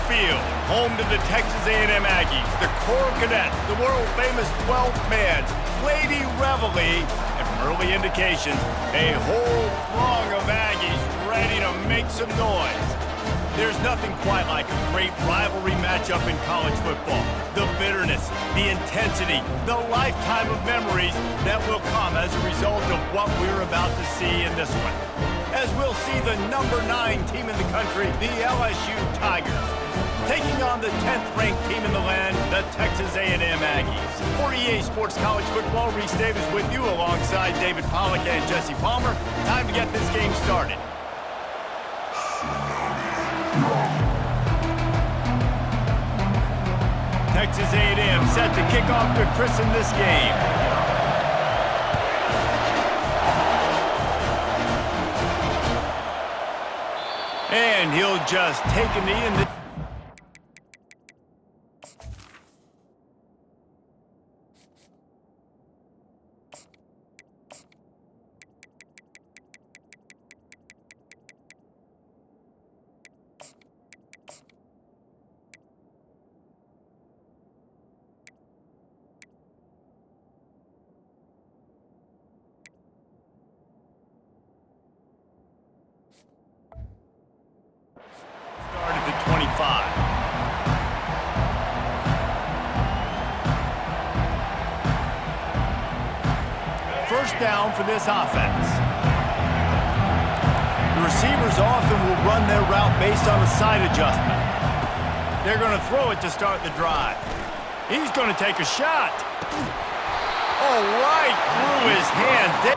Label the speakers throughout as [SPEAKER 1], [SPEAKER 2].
[SPEAKER 1] Field, home to the Texas A&M Aggies, the Corps Cadets, the world-famous 12th Mans, Lady Reveille, and from early indications, a whole throng of Aggies ready to make some noise. There's nothing quite like a great rivalry matchup in college football. The bitterness, the intensity, the lifetime of memories that will come as a result of what we're about to see in this one. As we'll see the number 9 team in the country, the LSU Tigers, taking on the 10th-ranked team in the land, the Texas A&M Aggies. For EA Sports College Football, Reese Davis with you alongside David Pollack and Jesse Palmer. Time to get this game started. Texas A&M set to kick off to christen this game. And he'll just take a knee in the... Start at the 25. First down for this offense. The receivers often will run their route based on a side adjustment. They're going to throw it to start the drive. He's going to take a shot. Oh, right through his hand.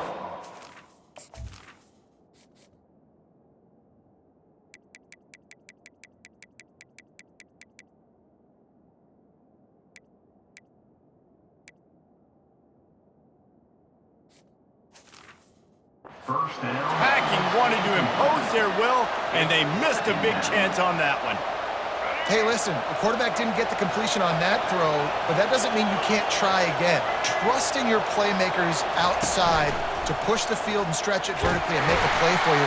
[SPEAKER 2] First down.
[SPEAKER 1] Packing wanted to impose their will, and they missed a big chance on that one.
[SPEAKER 3] Hey, listen, the quarterback didn't get the completion on that throw, but that doesn't mean you can't try again. Trust in your playmakers outside to push the field and stretch it vertically and make a play for you.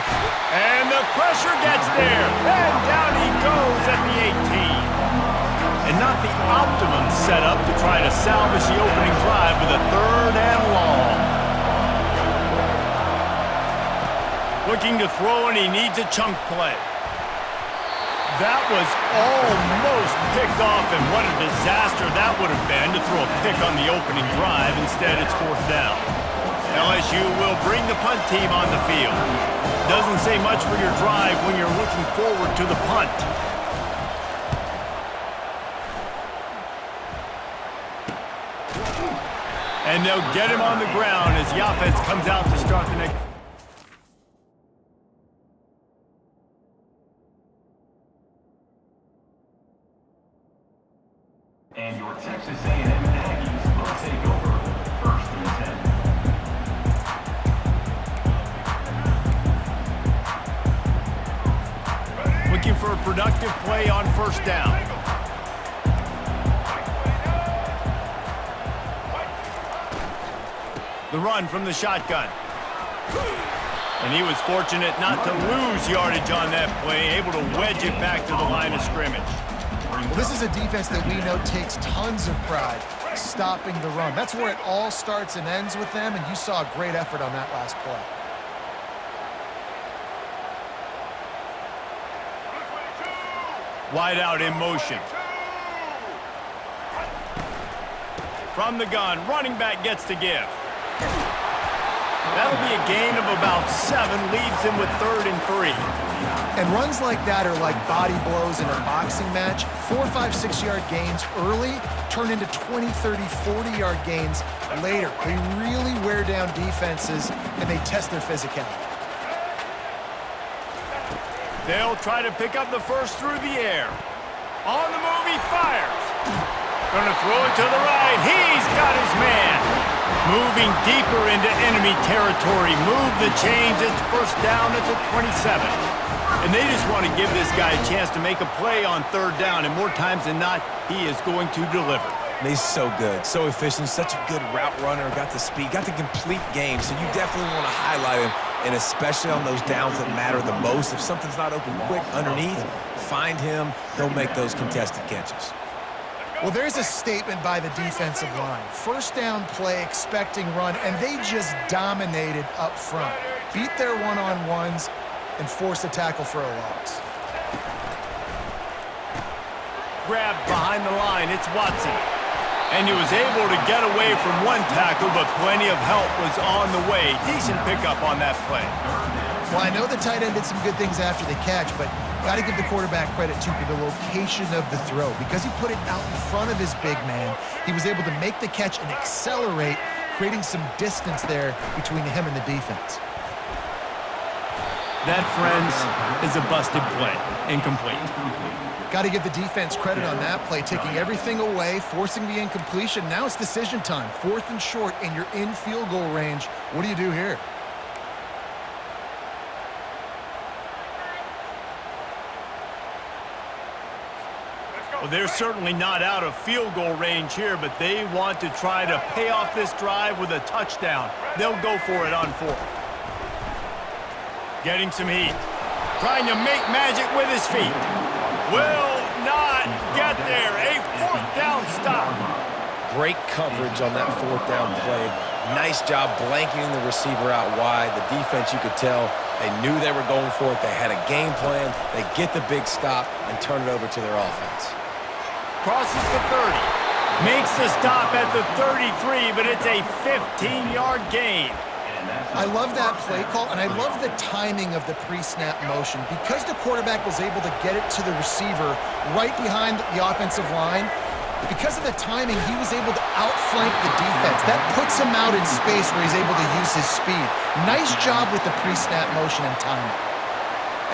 [SPEAKER 1] And the pressure gets there, and down he goes at the 18. And not the optimum setup to try to salvage the opening drive with a 3rd and long. Looking to throw, and he needs a chunk play. That was almost picked off, and what a disaster that would have been to throw a pick on the opening drive. Instead, it's 4th down. LSU will bring the punt team on the field. Doesn't say much for your drive when you're looking forward to the punt. And they'll get him on the ground as the offense comes out to start the next.
[SPEAKER 2] And your Texas A&M Aggies will take over 1st and 10.
[SPEAKER 1] Looking for a productive play on 1st down. The run from the shotgun. And he was fortunate not to lose yardage on that play, able to wedge it back to the line of scrimmage.
[SPEAKER 3] Well, this is a defense that we know takes tons of pride stopping the run. That's where it all starts and ends with them, and you saw a great effort on that last play.
[SPEAKER 1] Wide out in motion. From the gun, running back gets to give. That'll be a gain of about 7, leaves him with 3rd and 3.
[SPEAKER 3] And runs like that are like body blows in a boxing match. 4, 5, 6-yard gains early turn into 20, 30, 40-yard gains later. They really wear down defenses, and they test their physicality.
[SPEAKER 1] They'll try to pick up the first through the air. On the move, he fires. Gonna throw it to the right. He's got his man. Moving deeper into enemy territory. Move the chains. It's 1st down at the 27. And they just want to give this guy a chance to make a play on 3rd down. And more times than not, he is going to deliver.
[SPEAKER 4] He's so good, so efficient, such a good route runner, got the speed, got the complete game. So you definitely want to highlight him, and especially on those downs that matter the most. If something's not open quick underneath, find him, he'll make those contested catches.
[SPEAKER 3] Well, there's a statement by the defensive line. First down play, expecting run, and they just dominated up front. Beat their one-on-ones and forced a tackle for a loss.
[SPEAKER 1] Grabbed behind the line, it's Watson. And he was able to get away from one tackle, but plenty of help was on the way. Decent pickup on that play.
[SPEAKER 3] Well, I know the tight end did some good things after the catch, but got to give the quarterback credit, too, for the location of the throw. Because he put it out in front of his big man, he was able to make the catch and accelerate, creating some distance there between him and the defense.
[SPEAKER 1] That, friends, is a busted play. Incomplete.
[SPEAKER 3] Got to give the defense credit on that play, taking everything away, forcing the incompletion. Now it's decision time. 4th and short, and you're in field goal range. What do you do here?
[SPEAKER 1] Well, they're certainly not out of field goal range here, but they want to try to pay off this drive with a touchdown. They'll go for it on 4th. Getting some heat. Trying to make magic with his feet. Will not get there. A 4th down stop.
[SPEAKER 4] Great coverage on that 4th down play. Nice job blanketing the receiver out wide. The defense, you could tell, they knew they were going for it. They had a game plan. They get the big stop and turn it over to their offense.
[SPEAKER 1] Crosses the 30. Makes the stop at the 33, but it's a 15-yard gain.
[SPEAKER 3] I love that play call, and I love the timing of the pre-snap motion. Because the quarterback was able to get it to the receiver right behind the offensive line, because of the timing, he was able to outflank the defense. That puts him out in space where he's able to use his speed. Nice job with the pre-snap motion and timing.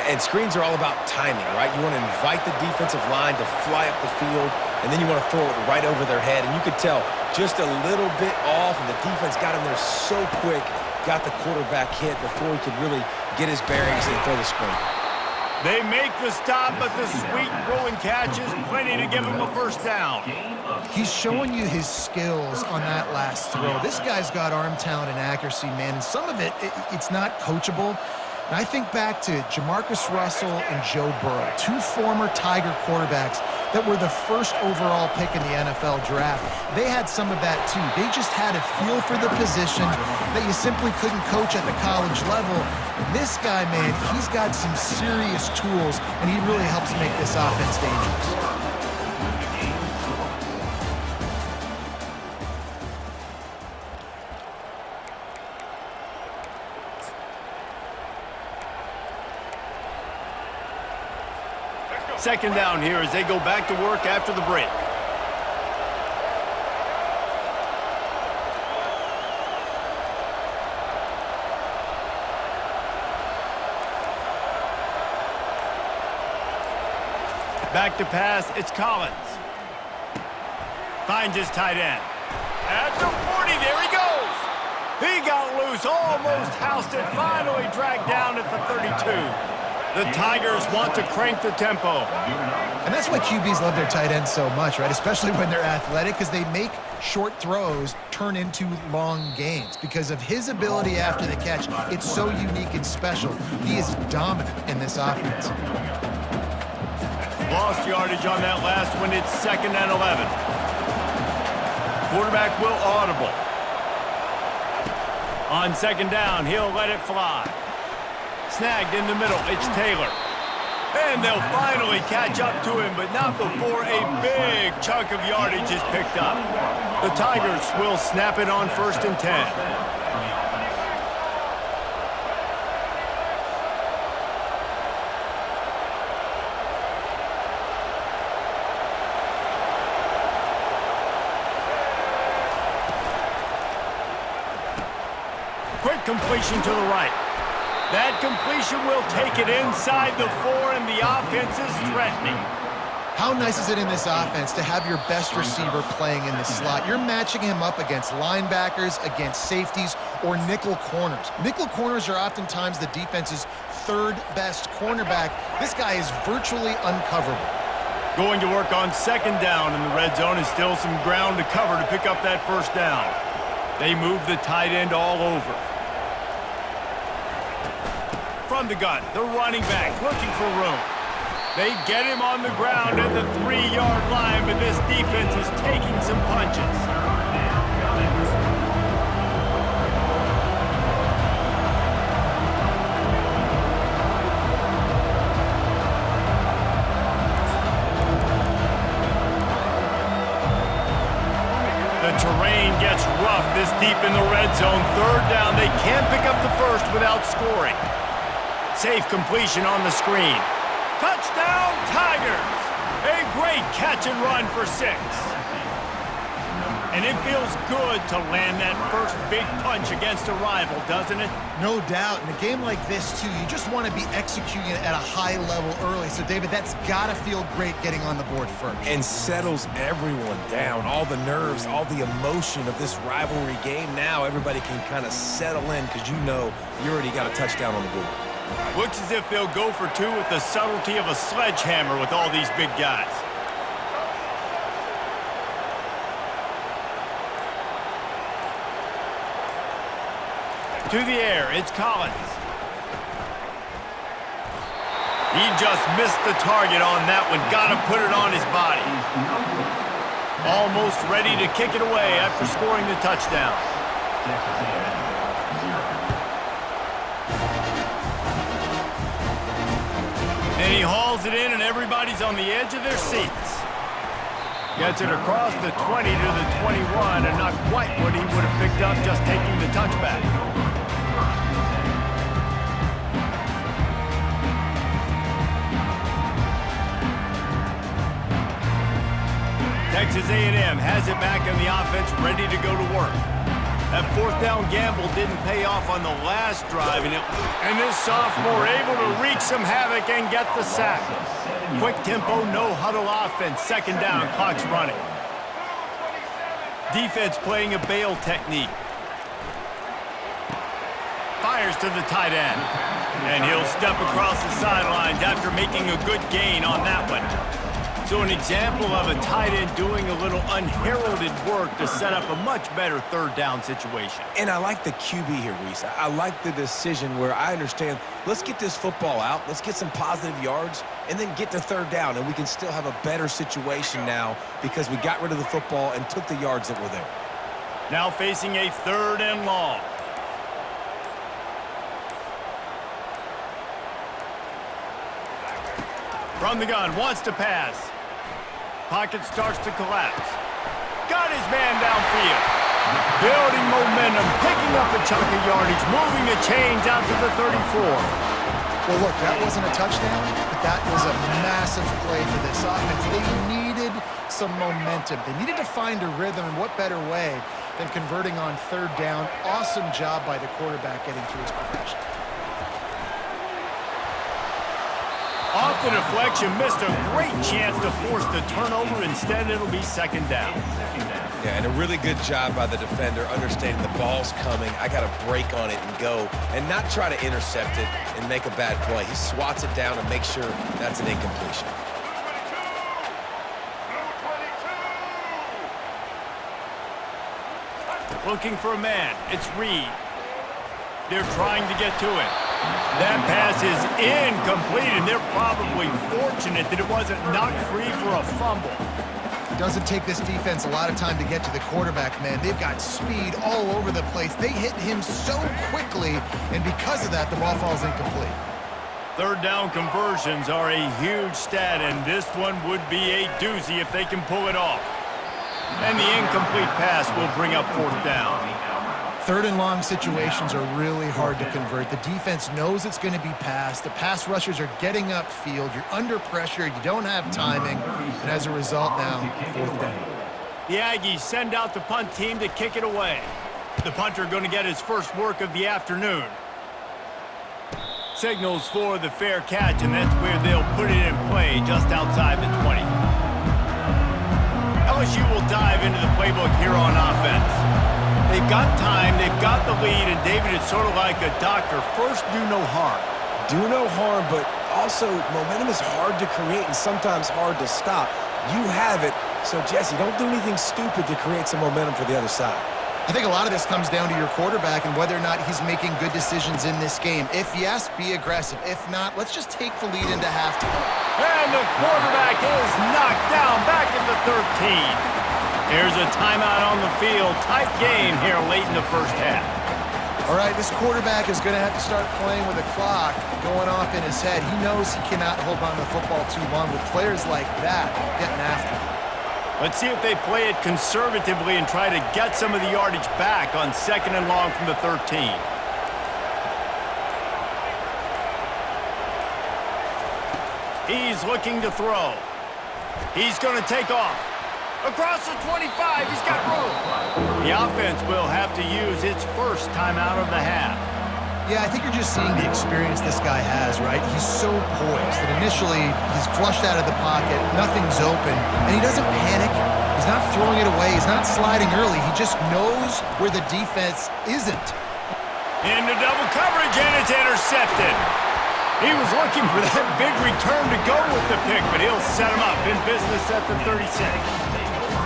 [SPEAKER 4] And screens are all about timing, right? You want to invite the defensive line to fly up the field, and then you want to throw it right over their head. And you could tell just a little bit off, and the defense got him there so quick, got the quarterback hit before he could really get his bearings and throw the screen.
[SPEAKER 1] They make the stop, but the sweet rolling catch is plenty to give him a first down.
[SPEAKER 3] He's showing you his skills on that last throw. This guy's got arm talent and accuracy, man, and some of it's not coachable. And I think back to Jamarcus Russell and Joe Burrow, 2 former Tiger quarterbacks that were the first overall pick in the NFL draft. They had some of that too. They just had a feel for the position that you simply couldn't coach at the college level. This guy, man, he's got some serious tools, and he really helps make this offense dangerous.
[SPEAKER 1] Second down here as they go back to work after the break. Back to pass, it's Collins. Finds his tight end. At the 40, there he goes. He got loose, almost housed it, finally dragged down at the 32. The Tigers want to crank the tempo.
[SPEAKER 3] And that's why QBs love their tight ends so much, right? Especially when they're athletic, because they make short throws turn into long gains. Because of his ability after the catch, it's so unique and special. He is dominant in this offense.
[SPEAKER 1] Lost yardage on that last one. It's 2nd and 11. Quarterback will audible. On 2nd down, he'll let it fly. Snagged in the middle, it's Taylor. And they'll finally catch up to him, but not before a big chunk of yardage is picked up. The Tigers will snap it on 1st and 10. Quick completion to the right. That completion will take it inside the 4, and the offense is threatening.
[SPEAKER 3] How nice is it in this offense to have your best receiver playing in the slot? You're matching him up against linebackers, against safeties, or nickel corners. Nickel corners are oftentimes the defense's 3rd best cornerback. This guy is virtually uncoverable.
[SPEAKER 1] Going to work on 2nd down in the red zone, and still some ground to cover to pick up that 1st down. They move the tight end all over. From the gun, the running back looking for room. They get him on the ground at the 3-yard line, but this defense is taking some punches. The terrain gets rough this deep in the red zone. Third down, they can't pick up the first without scoring. Safe completion on the screen. Touchdown, Tigers! A great catch and run for 6. And it feels good to land that first big punch against a rival, doesn't it?
[SPEAKER 3] No doubt. In a game like this, too, you just want to be executing it at a high level early. So, David, that's got to feel great getting on the board first.
[SPEAKER 4] And settles everyone down. All the nerves, all the emotion of this rivalry game. Now everybody can kind of settle in because you know you already got a touchdown on the board.
[SPEAKER 1] Looks as if they'll go for 2 with the subtlety of a sledgehammer with all these big guys. To the air, it's Collins. He just missed the target on that one. Got to put it on his body. Almost ready to kick it away after scoring the touchdown. And he hauls it in, and everybody's on the edge of their seats. Gets it across the 20 to the 21, and not quite what he would have picked up just taking the touchback. Texas A&M has it back on the offense, ready to go to work. That 4th down gamble didn't pay off on the last drive, and this sophomore able to wreak some havoc and get the sack. Quick tempo, no huddle offense. 2nd down, clock's running. Defense playing a bail technique. Fires to the tight end. And he'll step across the sidelines after making a good gain on that one. So an example of a tight end doing a little unheralded work to set up a much better 3rd down situation.
[SPEAKER 4] And I like the QB here, Reese. I like the decision where I understand, let's get this football out, let's get some positive yards, and then get to 3rd down, and we can still have a better situation now because we got rid of the football and took the yards that were there.
[SPEAKER 1] Now facing a 3rd and long. From the gun, wants to pass. Pocket starts to collapse. Got his man downfield. Building momentum, picking up a chunk of yardage, moving the chains out to the 34.
[SPEAKER 3] Well, look, that wasn't a touchdown, but that was a massive play for this offense. They needed some momentum. They needed to find a rhythm, and what better way than converting on 3rd down. Awesome job by the quarterback getting through his progression.
[SPEAKER 1] Off the deflection, missed a great chance to force the turnover. Instead, it'll be 2nd down.
[SPEAKER 4] Yeah, and a really good job by the defender, understanding the ball's coming. I got to break on it and go, and not try to intercept it and make a bad play. He swats it down and makes sure that's an incompletion.
[SPEAKER 1] Looking for a man. It's Reed. They're trying to get to it. That pass is incomplete, and they're probably fortunate that it wasn't knocked free for a fumble.
[SPEAKER 3] Doesn't take this defense a lot of time to get to the quarterback, man. They've got speed all over the place. They hit him so quickly, and because of that, the ball falls incomplete.
[SPEAKER 1] 3rd down conversions are a huge stat, and this one would be a doozy if they can pull it off. And the incomplete pass will bring up 4th down.
[SPEAKER 3] 3rd and long situations are really hard to convert. The defense knows it's going to be passed. The pass rushers are getting upfield. You're under pressure. You don't have timing. And as a result now, 4th down.
[SPEAKER 1] The Aggies send out the punt team to kick it away. The punter going to get his first work of the afternoon. Signals for the fair catch, and that's where they'll put it in play just outside the 20. LSU will dive into the playbook here on offense. They've got time, they've got the lead, and David, it's sort of like a doctor. First, do no harm.
[SPEAKER 4] Do no harm, but also momentum is hard to create and sometimes hard to stop. You have it, so Jesse, don't do anything stupid to create some momentum for the other side.
[SPEAKER 3] I think a lot of this comes down to your quarterback and whether or not he's making good decisions in this game. If yes, be aggressive. If not, let's just take the lead into halftime.
[SPEAKER 1] And the quarterback is knocked down back at the 13. Here's a timeout on the field. Tight game here late in the first half.
[SPEAKER 3] All right, this quarterback is going to have to start playing with a clock going off in his head. He knows he cannot hold on to the football too long with players like that getting after him.
[SPEAKER 1] Let's see if they play it conservatively and try to get some of the yardage back on 2nd and long from the 13. He's looking to throw. He's going to take off. Across the 25, he's got room. The offense will have to use its first timeout of the half.
[SPEAKER 3] Yeah, I think you're just seeing the experience this guy has, right? He's so poised that initially he's flushed out of the pocket, nothing's open, and he doesn't panic. He's not throwing it away. He's not sliding early. He just knows where the defense isn't.
[SPEAKER 1] Into double coverage, and it's intercepted. He was looking for that big return to go with the pick, but he'll set him up in business at the 36.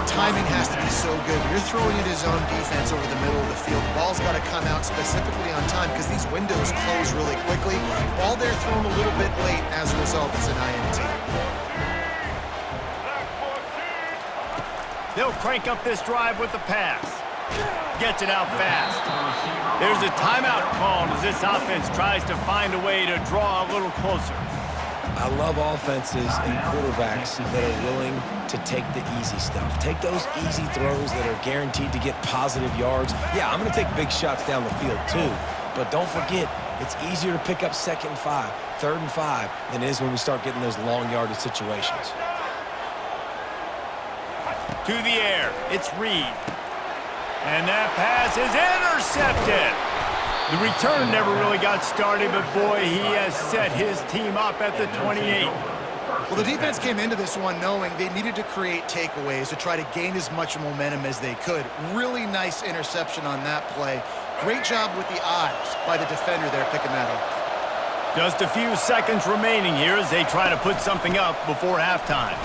[SPEAKER 3] Timing has to be so good. You're throwing at his own defense over the middle of the field. The ball's got to come out specifically on time because these windows close really quickly. Ball there thrown a little bit late. As a result, it's an INT.
[SPEAKER 1] They'll crank up this drive with the pass. Gets it out fast. There's a timeout called as this offense tries to find a way to draw a little closer.
[SPEAKER 4] I love offenses and quarterbacks that are willing to take the easy stuff. Take those easy throws that are guaranteed to get positive yards. Yeah, I'm going to take big shots down the field too, but don't forget, it's easier to pick up 2nd and 5, 3rd and 5 than it is when we start getting those long yardage situations.
[SPEAKER 1] To the air, it's Reed. And that pass is intercepted. The return never really got started, but boy, he has set his team up at the 28.
[SPEAKER 3] Well, the defense came into this one knowing they needed to create takeaways to try to gain as much momentum as they could. Really nice interception on that play. Great job with the eyes by the defender there picking that up.
[SPEAKER 1] Just a few seconds remaining here as they try to put something up before halftime.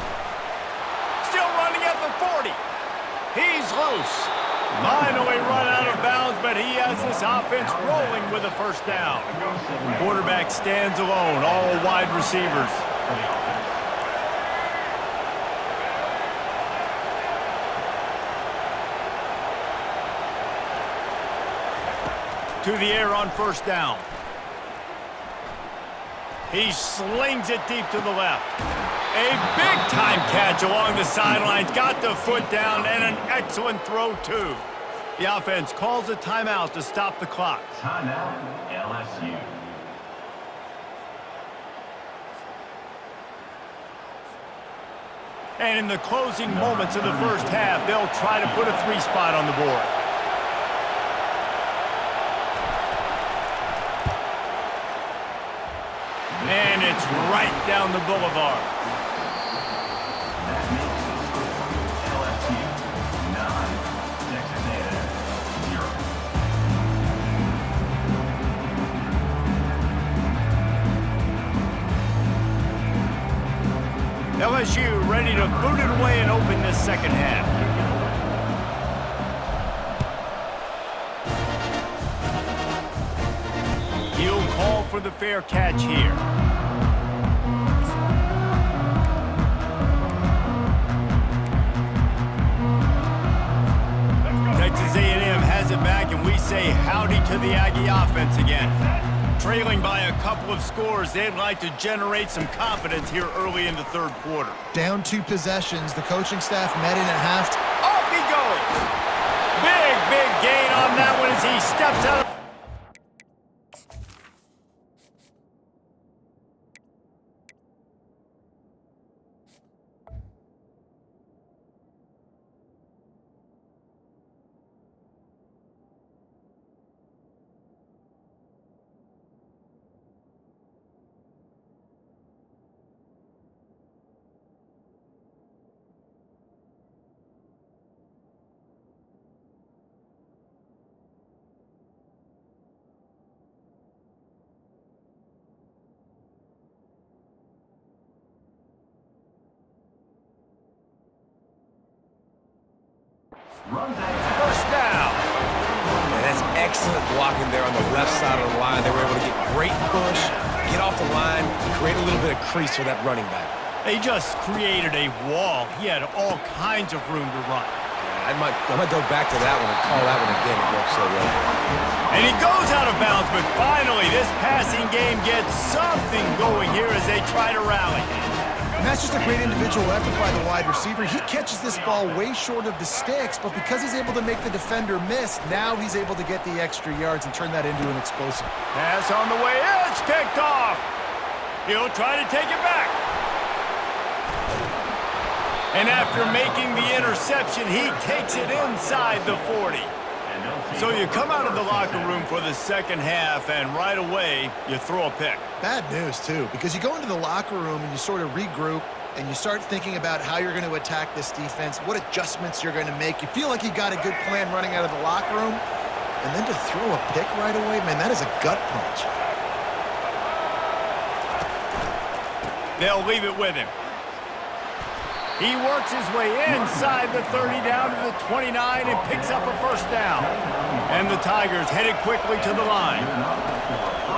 [SPEAKER 1] Still running at the 40. He's loose. Finally run out of bounds, but he has this offense rolling with a first down. Quarterback stands alone, all wide receivers. To the air on first down. He slings it deep to the left. A big-time catch along the sidelines. Got the foot down and an excellent throw, too. The offense calls a timeout to stop the clock.
[SPEAKER 2] Timeout, LSU.
[SPEAKER 1] And in the closing moments of the first half, they'll try to put a 3-spot on the board. And it's right down the boulevard.
[SPEAKER 2] That makes the score LSU 9, Texas A&M 0.
[SPEAKER 1] LSU ready to boot it away and open this second half. He'll call for the fair catch here. Texas A&M has it back, and we say howdy to the Aggie offense again. Trailing by a couple of scores, they'd like to generate some confidence here early in the third quarter.
[SPEAKER 3] Down 2 possessions. The coaching staff met in at half.
[SPEAKER 1] Off he goes! Big gain on that one as he steps out of...
[SPEAKER 2] Runs out.
[SPEAKER 1] First down.
[SPEAKER 4] excellent blocking there on the left side of the line. They were able to get great push, get off the line, create a little bit of crease for that running back.
[SPEAKER 1] They just created a wall. He had all kinds of room to run.
[SPEAKER 4] I might go back to that one and call that one again. It worked so well.
[SPEAKER 1] And he goes out of bounds, but finally this passing game gets something going here as they try to rally.
[SPEAKER 3] And that's just a great individual effort by the wide receiver. He catches this ball way short of the sticks, but because he's able to make the defender miss, now he's able to get the extra yards and turn that into an explosive.
[SPEAKER 1] Pass on the way, it's picked off. He'll try to take it back. And after making the interception, he takes it inside the 40. So you come out of the locker room for the second half, and right away, you throw a pick.
[SPEAKER 3] Bad news, too, because you go into the locker room and you sort of regroup, and you start thinking about how you're going to attack this defense, what adjustments you're going to make. You feel like you got a good plan running out of the locker room, and then to throw a pick right away, man, that is a gut punch.
[SPEAKER 1] They'll leave it with him. He works his way inside the 30 down to the 29 and picks up a first down. And the Tigers headed quickly to the line.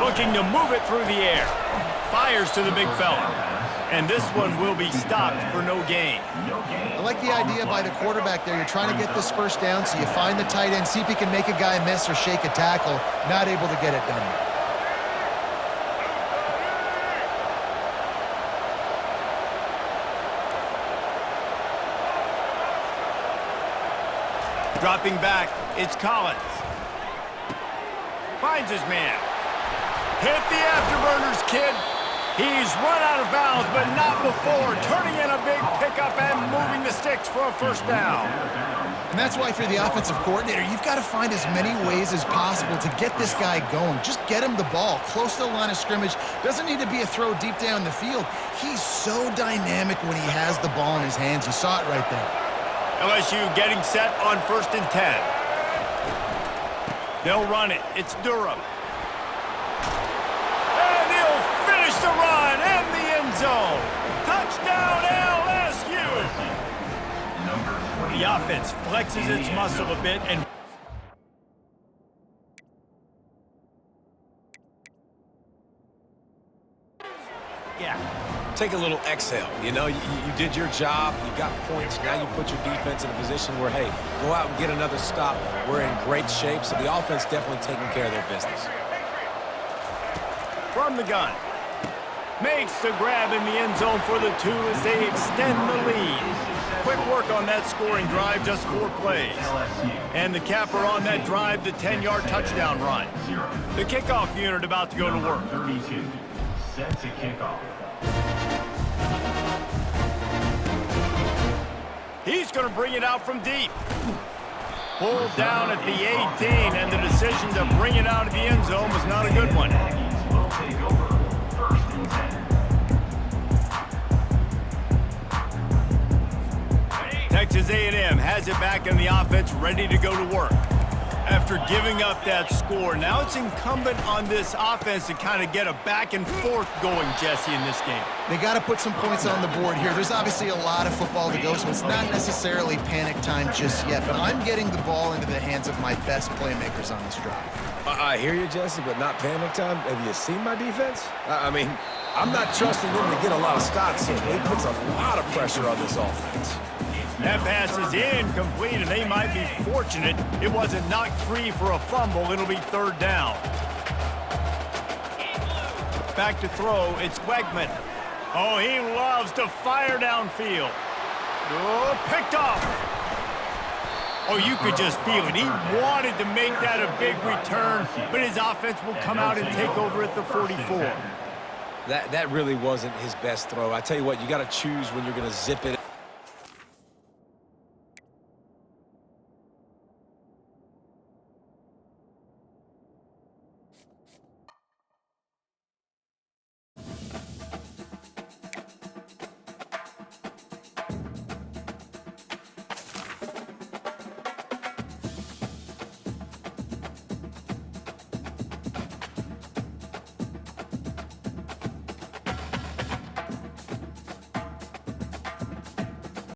[SPEAKER 1] Looking to move it through the air. Fires to the big fella. And this one will be stopped for no gain.
[SPEAKER 3] I like the idea by the quarterback there. You're trying to get this first down, so you find the tight end, see if he can make a guy miss or shake a tackle. Not able to get it done.
[SPEAKER 1] Dropping back, it's Collins. Finds his man. Hit the afterburners, kid. He's run out of bounds, but not before. Turning in a big pickup and moving the sticks for a first down.
[SPEAKER 3] And that's why for the offensive coordinator, you've got to find as many ways as possible to get this guy going. Just get him the ball close to the line of scrimmage. Doesn't need to be a throw deep down the field. He's so dynamic when he has the ball in his hands. You saw it right there.
[SPEAKER 1] LSU getting set on 1st and 10. They'll run it. It's Durham. And he'll finish the run and the end zone. Touchdown LSU. The offense flexes its muscle a bit and
[SPEAKER 4] Take a little exhale. You know, you did your job. You got points. Now you put your defense in a position where, hey, go out and get another stop. We're in great shape, so the offense definitely taking care of their business.
[SPEAKER 1] from the gun. Makes the grab in the end zone for the 2 as they extend the lead. Quick work on that scoring drive, just 4 plays. And the capper on that drive, the 10-yard touchdown run. The kickoff unit about to go to work.
[SPEAKER 2] 32, set to kickoff.
[SPEAKER 1] He's going to bring it out from deep. Pulled down at the 18, and the decision to bring it out of the end zone was not a good one.
[SPEAKER 2] Aggies will take over. 1st and 10.
[SPEAKER 1] Texas A&M has it back in the offense, ready to go to work. After giving up that score, now it's incumbent on this offense to kind of get a back and forth going, Jesse, in this game.
[SPEAKER 3] They got to put some points on the board here. There's obviously a lot of football to go, so it's not necessarily panic time just yet, but I'm getting the ball into the hands of my best playmakers on this drive.
[SPEAKER 4] I hear you, Jesse, but not panic time. Have you seen my defense? I mean, I'm not trusting them to get a lot of stops, so it puts a lot of pressure on this offense.
[SPEAKER 1] That pass is incomplete, and they might be fortunate it wasn't knocked free for a fumble. It'll be 3rd down. Back to throw, it's Wegman. Oh, he loves to fire downfield. Oh, picked off. Oh, you could just feel it. He wanted to make that a big return, but his offense will come out and take over at the 44.
[SPEAKER 4] That really wasn't his best throw. I tell you what, you got to choose when you're going to zip it.